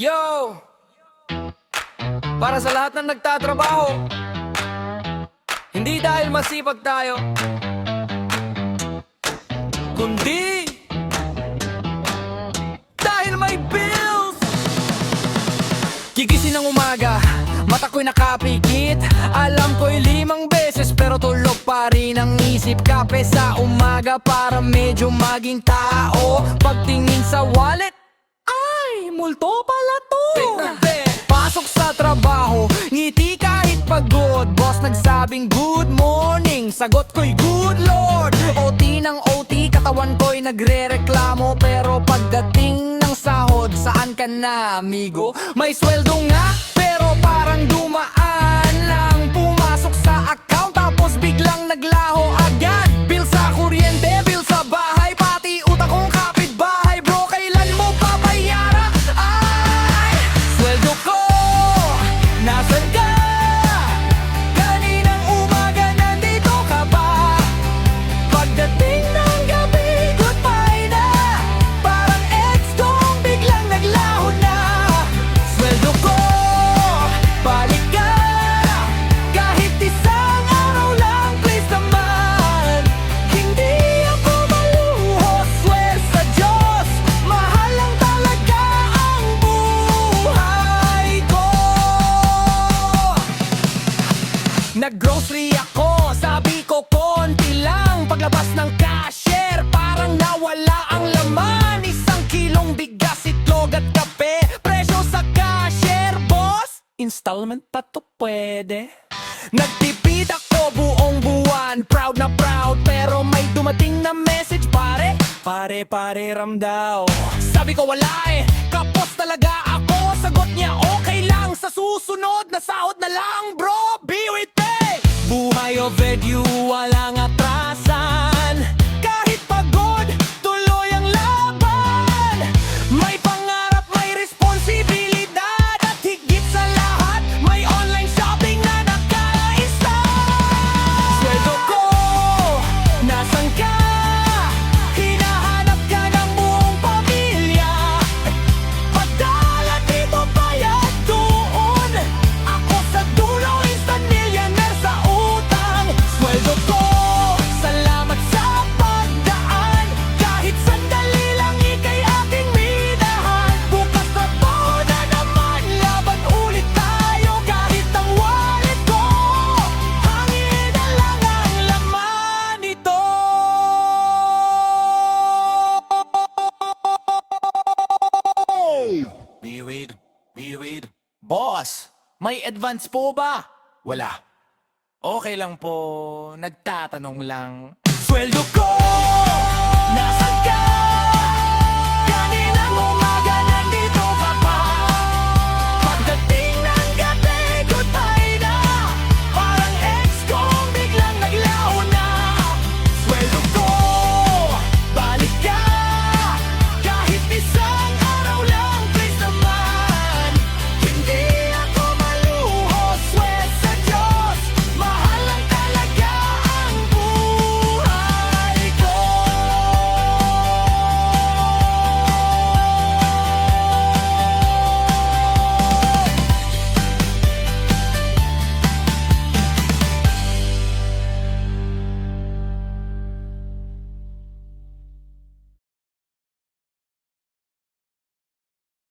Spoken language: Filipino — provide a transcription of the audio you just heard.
Yo! Para sa lahat ng nagtatrabaho, hindi dahil masipag tayo, kundi dahil may bills. Gigising ng umaga, mata ko'y nakapikit. Alam ko'y 5 beses pero tulog pa rin ang isip. Kape sa umaga para medyo maging tao. Pagtingin sa wallet, ay, multo pala to. Pasok sa trabaho, ngiti kahit pagod. Boss nagsabing good morning, sagot ko'y good lord. OT ng OT, katawan ko'y nagre-reklamo. Pero pagdating ng sahod, saan ka na amigo? May sweldo nga, pero parang dumaan lang. Pumasok sa account, tapos biglang naglaho agad. Bill sa kuryente, bill sa bahay, pati utang kong kapitbahay. Bro, kailan mo papayaran? Ay, sweldo ko, nasan ka? Kaninang umaga nandito ka pa. Pagdating ng gabi, goodbye na. Parang ex kong biglang naglaho na. Sweldo ko, balik ka. Kahit isang araw lang, please naman. Hindi ako maluho, swear sa Diyos. Mahal lang talaga ang buhay ko. Nag-grocery ako, sabi ko konti lang. Paglabas ng cashier, parang nawala ang laman. 1 kilong bigas, itlog at kape. Presyo sa cashier, boss, installment pa to pwede. Nagtipid ako buong buwan, proud na proud. Pero may dumating na message, pare ram daw. Sabi ko wala kapos talaga ako. Sagot niya okay lang, sa susunod na sahod na lang. Bro, be with me. Buhay overdue, walang atrasan. Kahit pagod, tuloy ang laban. May pangarap, may responsibilidad. At higit sa lahat, may online shopping na nakaisa. Sweldo ko, nasan ka? Hinahanap ka ng buong pamilya. Padala dito, bayad doon. Ako sa dulo, instant millionaire sa utang. Sweldo ko, salamat sa pagdaan. Kahit sandali lang, ika'y aking minahan. Bukas na taon na naman, laban ulit tayo. Kahit ang wallet ko, hangin na lang ang laman nito. Biwid. Boss, may advance po ba? Wala. Okay lang po, nagtatanong lang. Sweldo ko,